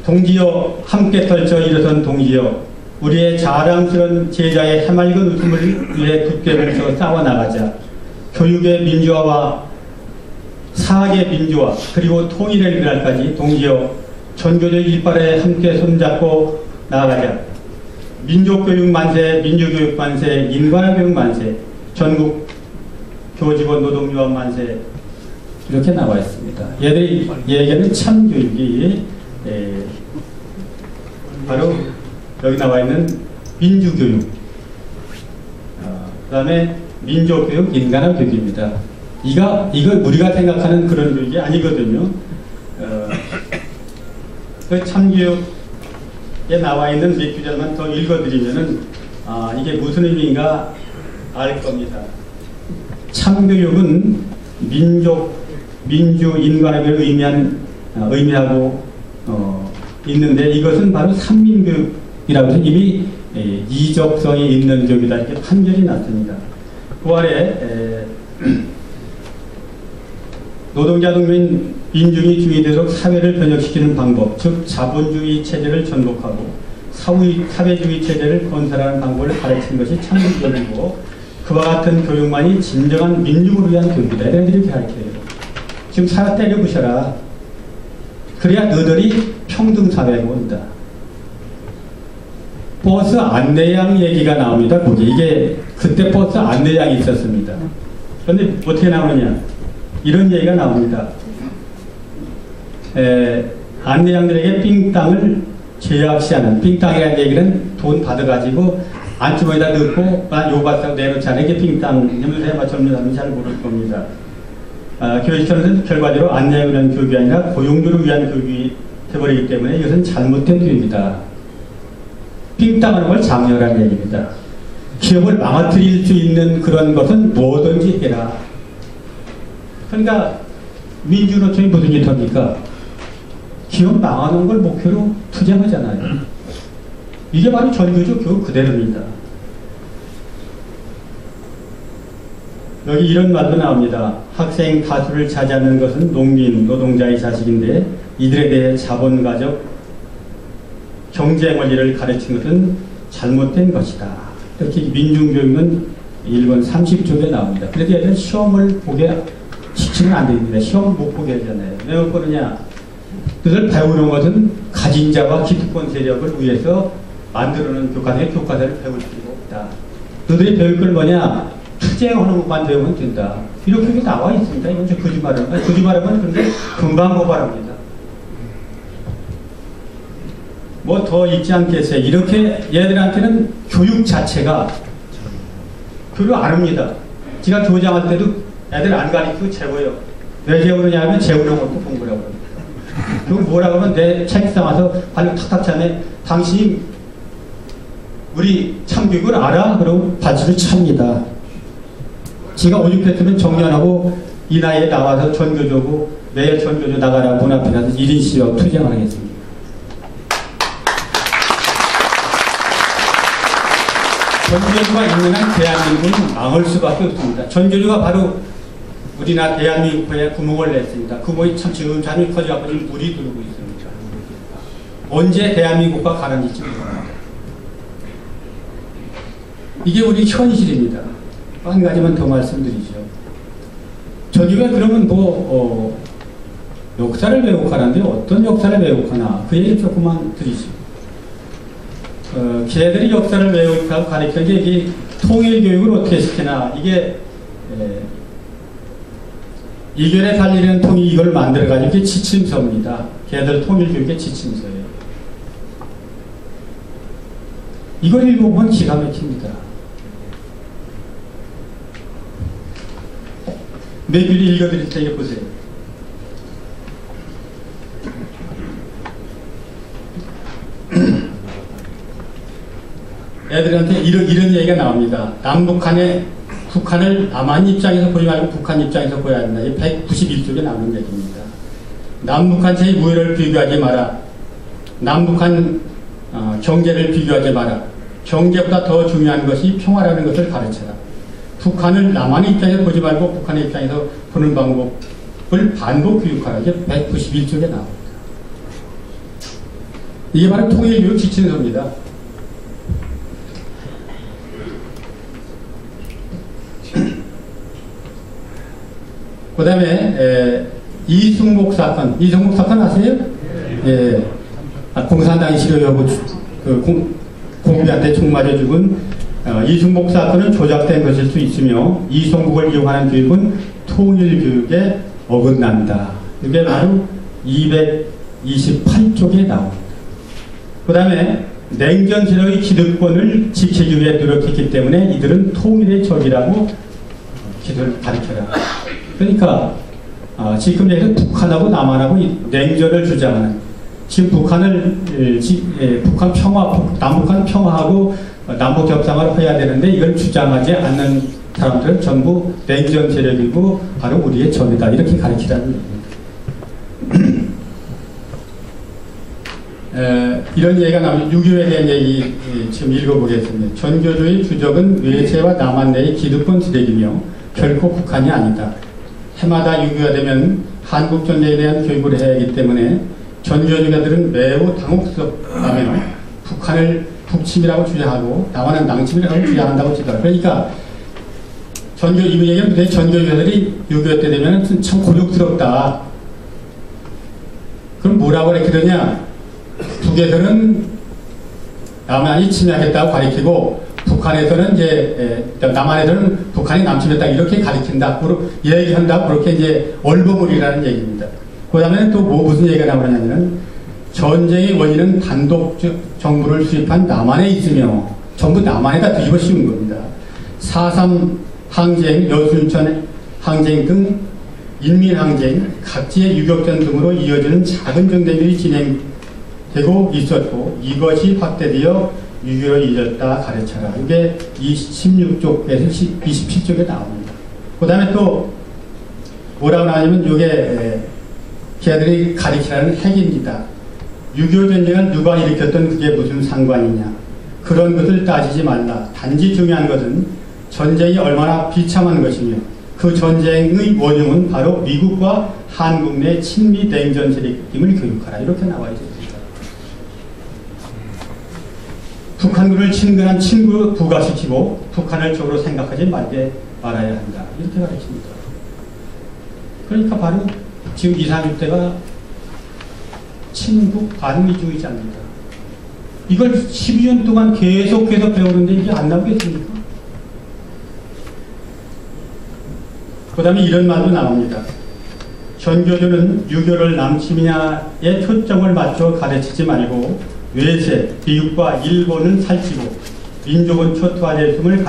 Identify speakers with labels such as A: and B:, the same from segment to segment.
A: 동지여 함께 펼쳐 일어선 동지여 우리의 자랑스러운 제자의 해맑은 웃음을 위해 굳게 뭉쳐 싸워나가자. 교육의 민주화와 사학의 민주화 그리고 통일의 그날까지 동지여 전교조 일발에 함께 손잡고 나아가자. 민족교육 만세, 민주교육 만세, 인간교육 만세, 전국 교직원 노동조합 만세 이렇게 나와 있습니다. 얘들이 얘기하는 참교육이 바로 여기 나와 있는 민주교육, 그 다음에 민족교육, 인간화 교육입니다. 이거 우리가 생각하는 그런 교육이 아니거든요. 그 참교육에 나와 있는 몇 구절만 더 읽어드리면은 이게 무슨 의미인가 알 겁니다. 참교육은 민주, 인간학을 의미하고 있는데 이것은 바로 삼민교육이라고 해서 이미 이적성이 있는 교육이다 이렇게 판결이 났습니다. 그 아래 노동자 동민 민중이 주의되도록 사회를 변혁시키는 방법, 즉 자본주의 체제를 전복하고 사회주의 체제를 건설하는 방법을 가르치는 것이 참민교육이고 그와 같은 교육만이 진정한 민중을 위한 교육이다. 이렇게 가르쳐요. 지금 사회 때려부셔라. 그래야 너희들이 평등사회로 온다. 버스 안내양 얘기가 나옵니다. 거기 이게 그때 버스 안내양이 있었습니다. 그런데 어떻게 나오느냐? 이런 얘기가 나옵니다. 안내양들에게 삥땅을 제약시하는 삥땅이라는 얘기는 돈 받아가지고 안주머니에다 넣고 요받다고 내놓잖아. 이게 삥땅. 요새 아마 젊은 사람은 잘 모를 겁니다. 교육시설은 결과적으로 안내양을 위한 교육이 아니라 고용주를 위한 교육이 되어버리기 때문에 이것은 잘못된 교육이다. 삥땅하는 걸 장려라는 얘기입니다. 기업을 망가뜨릴 수 있는 그런 것은 뭐든지 해라. 그러니까 민주노총이 무슨 짓 합니까? 기업 망하는 걸 목표로 투쟁하잖아요. 이게 바로 전교조 교육 그대로입니다. 여기 이런 말도 나옵니다. 학생 다수를 차지하는 것은 농민, 노동자의 자식인데 이들에 대해 자본가적 경제 원리를 가르치는 것은 잘못된 것이다. 이렇게 민중교육은 1번 30쪽에 나옵니다. 그래서 얘들은 시험을 보게 시키면 안 됩니다. 시험 못 보게 하잖아요. 왜 못 보느냐? 그들 배우는 것은 가진 자와 기득권 세력을 위해서 만들어놓은 교과서를 배울 필요가 없다. 너들이 배울 걸 뭐냐? 투쟁하는 것만 배우면 된다. 이렇게 나와 있습니다. 이건 거짓말하면 근데 금방 고발합니다. 뭐 더 있지 않겠어요. 이렇게 얘들한테는 교육 자체가 교육 안 합니다. 제가 교장할 때도 애들 안 가르치고 재워요. 왜 재우느냐 하면 재우는 것도 공부라고 합니다. 그리고 뭐라고 하면 내 책상 와서 발로 탁탁 차네. 당신이 우리 참교육을 알아? 그러고 발치를 찹니다. 지가 오죽했으면 정년하고 이 나이에 나와서 전교조고 매일 전교조 나가라 문 앞에 가서 1인 시위하고 투쟁하겠습니다. 전교조가 있는 한 대한민국은 망할 수밖에 없습니다. 전교조가 바로 우리나라 대한민국에 구멍을 냈습니다. 구멍이 참 지금 잠이 커져갖고 지금 물이 들고 있습니다. 언제 대한민국과 가라앉을지 모릅니다. 이게 우리 현실입니다. 한 가지만 더 말씀드리죠. 전교가 그러면 역사를 왜곡하는데 어떤 역사를 왜곡하나 그 얘기 조금만 드리죠. 걔들이 역사를 왜곡하고 가르치는 게 이게 통일교육을 어떻게 시키나 이게 이견에 달리는 통일 이걸 만들어가지고 이게 지침서입니다. 걔들 통일교육의 지침서예요. 이걸 읽어보면 기가 막힙니다. 몇 줄 읽어드릴 테니까 보세요. 애들한테 이런 얘기가 나옵니다. 북한을 남한 입장에서 보지 말고 북한 입장에서 보아야 된다. 191쪽에 나오는 얘기입니다. 남북한체의 무해를 비교하지 마라. 남북한 경제를 비교하지 마라. 경제보다 더 중요한 것이 평화라는 것을 가르쳐라. 북한을 남한의 입장에서 보지 말고 북한의 입장에서 보는 방법을 반복 교육하라. 이게 191쪽에 나옵니다. 이게 바로 통일교육 지침서입니다. 그 다음에 이승목 사건 아세요? 예. 공산당이 싫어하고 공비한테 총 맞아 죽은 이승목 사건은 조작된 것일 수 있으며 이승목을 이용하는 교육은 통일교육에 어긋난다. 이게 바로 228쪽에 나옵니다. 그 다음에 냉전 세력의 기득권을 지키기 위해 노력했기 때문에 이들은 통일의 적이라고 기도를 가르쳐라. 그러니까 지금 얘기는 북한하고 남한하고 냉전을 주장하는, 지금 북한 평화, 남북한 평화하고 남북 협상을 해야 되는데 이걸 주장하지 않는 사람들은 전부 냉전 세력이고 바로 우리의 적이다, 이렇게 가르치라는 얘기입니다. 이런 얘기가 나오면 6.25에 대한 얘기 지금 읽어보겠습니다. 전교조의 주적은 외세와 남한 내의 기득권 세력이며 결코 북한이 아니다. 해마다 6.25가 되면 한국전쟁에 대한 교육을 해야 하기 때문에 전교조가들은 매우 당혹스럽다며 북한을 북침이라고 주장하고 남한은 낭침이라고 주장한다고 지도하다. 그러니까 이 얘기는 전교조가들이 6.25 때 되면 참 곤욕스럽다. 그럼 뭐라고 그러냐? 북에서는 남한이 침략했다고 가리키고 북한에서는 남한에서는 북한이 남침했다, 이렇게 가리킨다, 얘기한다, 그렇게 이제 얼버무리라는 얘기입니다. 그 다음에 또 무슨 얘기가 나오냐면은 전쟁의 원인은 단독 정부를 수립한 남한에 있으며 전부 남한에다 뒤집어 씌운 겁니다. 4.3 항쟁, 여순천 항쟁 등 인민항쟁, 각지의 유격전 등으로 이어지는 작은 정대들이 진행되고 있었고 이것이 확대되어 6.25로 이어졌다 가르쳐라. 이게 16쪽에서 27쪽에 나옵니다. 그 다음에 또 뭐라고 나오냐면 이게 걔들이 가르치라는 핵입니다. 6.25 전쟁을 누가 일으켰던 그게 무슨 상관이냐. 그런 것을 따지지 말라. 단지 중요한 것은 전쟁이 얼마나 비참한 것이며 그 전쟁의 원흉은 바로 미국과 한국 내 친미 냉전 세력임을 교육하라. 이렇게 나와 있습니다. 북한군을 친근한 친구로 부각시키고 북한을 적으로 생각하지 말아야 한다. 이렇게 가르칩니다. 그러니까 바로 지금 20, 30대가 친북 반미주의자입니다. 이걸 12년 동안 계속해서 배우는데 이게 안 나오겠습니까? 그 다음에 이런 말도 나옵니다. 전교조는 유교를 남침이냐에 초점을 맞춰 가르치지 말고 외세, 미국과 일본은 살피고 민족은 초토화됐음을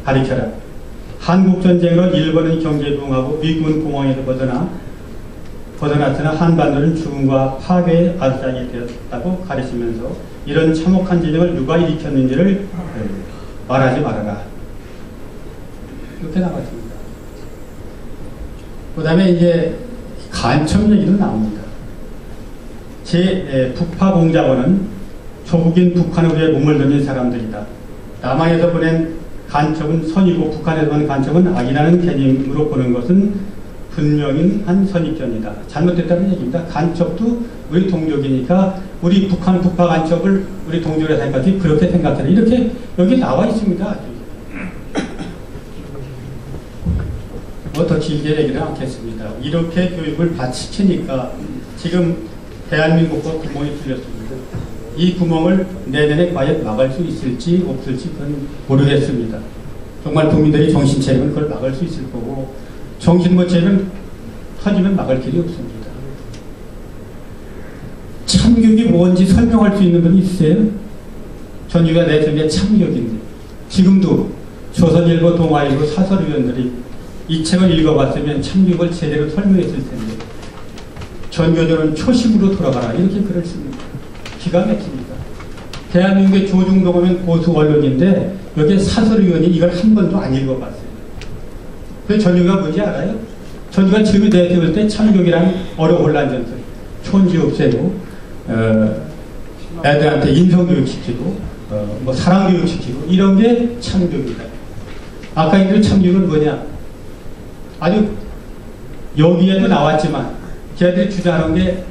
A: 가르쳐라. 한국전쟁으로 일본은 경제부흥하고 미국은 공황에서 벗어났으나 한반도는 죽음과 파괴의 발상이 되었다고 가르치면서 이런 참혹한 진영을 누가 일으켰는지를 말하지 말아라. 이렇게 나왔습니다. 그 다음에 이제 간첩 얘기도 나옵니다. 북파공작원은 조국인 북한을 위해 몸을 던진 사람들이다. 남한에서 보낸 간첩은 선이고 북한에서 보낸 간첩은 악이라는 개념으로 보는 것은 분명한 선입견이다. 잘못됐다는 얘기입니다. 간첩도 우리 동족이니까 우리 북한 북파 간첩을 우리 동족이라 생각하지 그렇게 생각해라. 이렇게 여기 나와 있습니다. 뭐 더 길게 얘기를 않겠습니다. 이렇게 교육을 시키니까 지금 대한민국과 구멍이 뚫렸습니다. 이 구멍을 내년에 과연 막을 수 있을지 없을지 그건 모르겠습니다. 정말 국민들이 정신 차리면 그걸 막을 수 있을 거고 정신 못 차리면 터지면 막을 길이 없습니다. 참교육이 뭔지 설명할 수 있는 분이 있으세요? 전유가 내적의 참교육인데 지금도 조선일보, 동아일보 사설위원들이 이 책을 읽어봤으면 참교육을 제대로 설명했을 텐데 전교조는 초심으로 돌아가라 이렇게 글을 씁니다. 기가 막힙니다. 대한민국의 조중동하면 보수 언론인데 여기에 사설위원이 이걸 한 번도 안 읽어봤어요. 그 전유가 뭔지 알아요? 전유가 지금 내세울 때 참교육이라는 어려혼란 전설, 촌지 없애고 애들한테 인성교육시키고 뭐 사랑교육시키고 이런 게 참교육이다. 아까 얘기한 참교육은 뭐냐? 아주 여기에도 나왔지만 걔들이 주장하는 게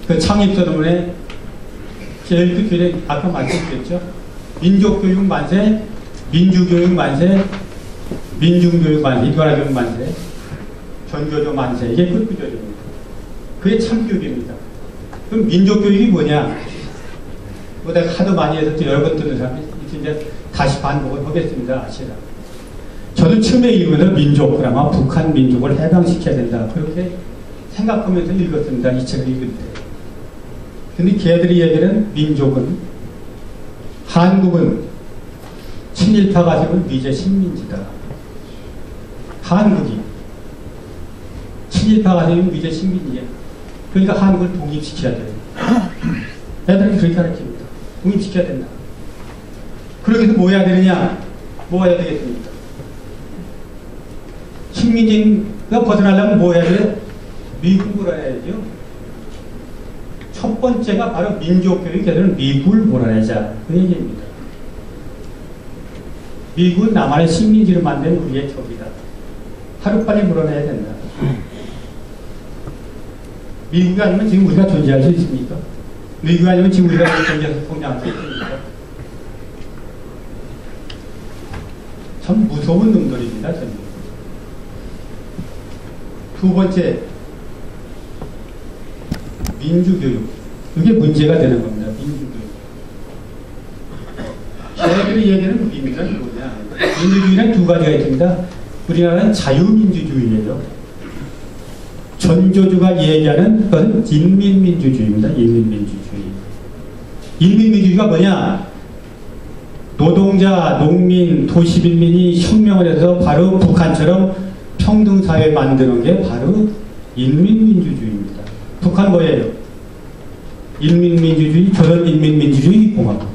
A: 그 창립선언문에 제일 끝줄에 아까 말씀드렸죠. 민족교육 만세, 민주교육 만세, 민중교육 만세, 이거라교육 만세, 전교조 만세, 이게 끝구조입니다. 그게 참교육입니다. 그럼 민족교육이 뭐냐? 뭐 내가 하도 많이 해서 또 여러 번 듣는 사람이 이제 다시 반복을 하겠습니다. 아시라. 저도 처음에 읽으면서 민족, 그러면 북한 민족을 해방시켜야 된다. 그렇게 생각하면서 읽었습니다. 이 책을 읽을 때. 근데 걔들이 얘기는 민족은, 한국은 친일파 가지고 미제 식민지다. 한국이 친일파 가지고 미제 식민지야. 그러니까 한국을 독립시켜야 돼요. 애들은 그렇게 가르칩니다. 독립시켜야 된다. 그렇게 해서 뭐 해야 되느냐? 뭐 해야 되겠습니까? 식민지가 벗어나려면 뭐 해야 돼요? 미국을 알아야죠. 첫 번째가 바로 민족교육, 걔들은 미국을 몰아내자. 그 얘기입니다. 미국은 나만의 식민지를 만든 우리의 적이다. 하루빨리 몰아내야 된다. 미국이 아니면 지금 우리가 존재할 수 있습니까? 미국이 아니면 지금 우리가 존재해서 성장할 수 있습니까? 참 무서운 놈들입니다. 저는. 두 번째, 민주교육. 이게 문제가 되는 겁니다. 민주교육. 저희들이 얘기하는 민주주의는 뭐냐? 민주주의는 두 가지가 있습니다. 우리나라는 자유민주주의예요. 전조주가 얘기하는 것은 인민민주주의입니다. 인민민주주의. 인민민주주의가 뭐냐? 노동자, 농민, 도시민민이 혁명을 해서 바로 북한처럼 평등사회 만드는 게 바로 인민민주주의입니다. 북한 뭐예요? 인민민주주의, 조선인민민주주의 공화국.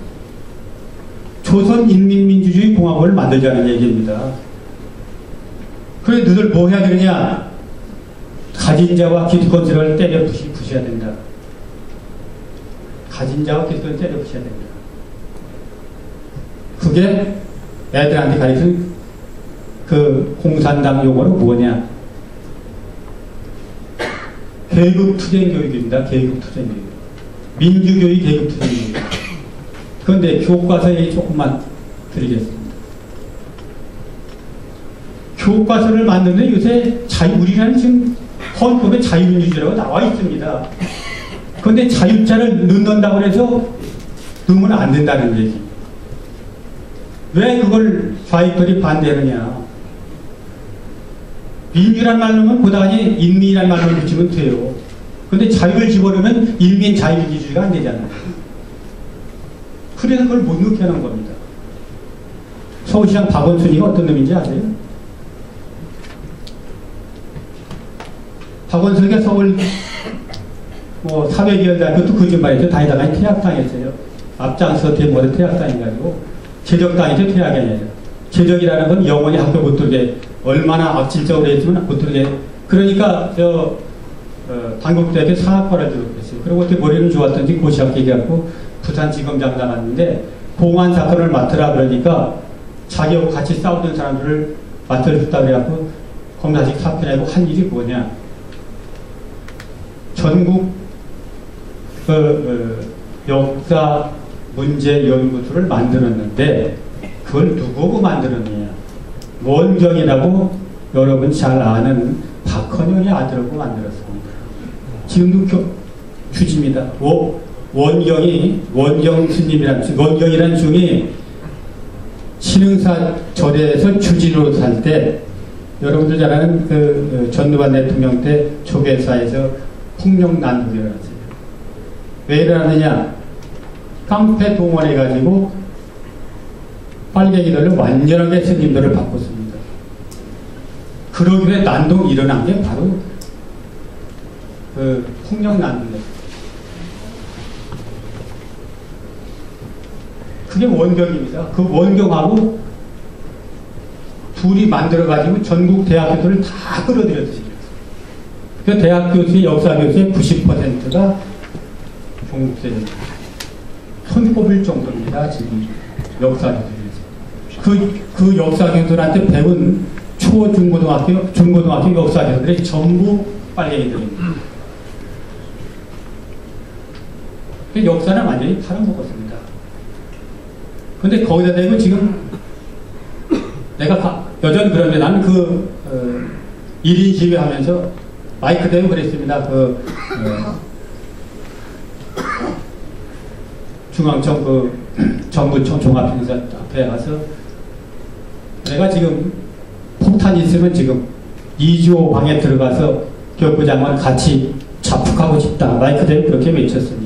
A: 조선인민민주주의 공화국을 만들자는 얘기입니다. 그래, 너희들 뭐 해야 되느냐? 가진 자와 기득권들을 때려 부셔야 된다. 가진 자와 기득권을 때려 부셔야 된다. 그게 애들한테 가르친 그 공산당 용어로 뭐냐? 계급투쟁 교육입니다. 계급투쟁 교육. 민주교육, 계급투쟁 교육. 그런데 교과서에 조금만 드리겠습니다. 교과서를 만드는데 요새 우리나라는 지금 헌법에 자유민주주의라고 나와 있습니다. 그런데 자유자를 넣는다고 해서 넣으면 안 된다는 얘기. 왜 그걸 좌익들이 반대하느냐. 민주란 말 넣으면 보다니 인민이란 말만 붙이면 돼요. 그런데 자유를 집어넣으면 인민 자유민주주의가 안 되잖아요. 그래서 그걸 못 넣게 하는 겁니다. 서울시장 박원순이가 어떤 놈인지 아세요? 박원순이가 서울 사회계열대학교도 거짓말이죠. 다니다가 퇴학당했어요. 앞장서 대모를 퇴학당해가지고 제적당이죠. 퇴학이 아니라. 제적이라는 건 영원히 학교 못 들게, 얼마나 악질적으로 했으면 못 들게. 그러니까 단국대학교 사학과를 졸업했어요. 그리고 어떻게 머리는 좋았던지 고시학교 얘기하고 부산지검장 나갔는데 공안 사건을 맡으라 그러니까 자기하고 같이 싸우던 사람들을 맡아줬다 그래갖고 검사직 사표내고 한 일이 뭐냐. 전국 역사 문제 연구소를 만들었는데 그걸 누구고 만들었느냐. 원경이라고 여러분 잘 아는 박헌영의 아들하고 만들었습니다. 지금도 주지입니다. 원경 스님이라는, 원경이라는 중이 신흥사 절에서 주지로 살 때, 여러분들 잘 아는 그 전두환 대통령 때 조계사에서 폭력난국이 일어났어요. 왜 일어났느냐? 깡패 동원해가지고 빨갱이들을 완전하게 스님들을 바꿨습니다. 그러기에 난동이 일어난 게 바로 그 폭력난국이에요. 그게 원경입니다. 그 원경하고 둘이 만들어가지고 전국 대학교들을 다 끌어들였습니다. 그 대학 교수의, 역사 교수의 90%가 종국세입니다. 손꼽을 정도입니다. 지금 역사 교수들이. 그 역사 교수들한테 배운 중고등학교 역사 교수들이 전부 빨갱이들입니다. 그 역사는 완전히 팔아먹었습니다. 근데 거기다 대고 지금 내가 여전히 그런데 나는 1인 시위 하면서 마이크 대고 그랬습니다. 중앙청 정부청 종합행사 앞에 가서 내가 지금 폭탄이 있으면 지금 2조 방에 들어가서 교육부 장관 같이 자폭하고 싶다. 마이크 대고 그렇게 외쳤습니다.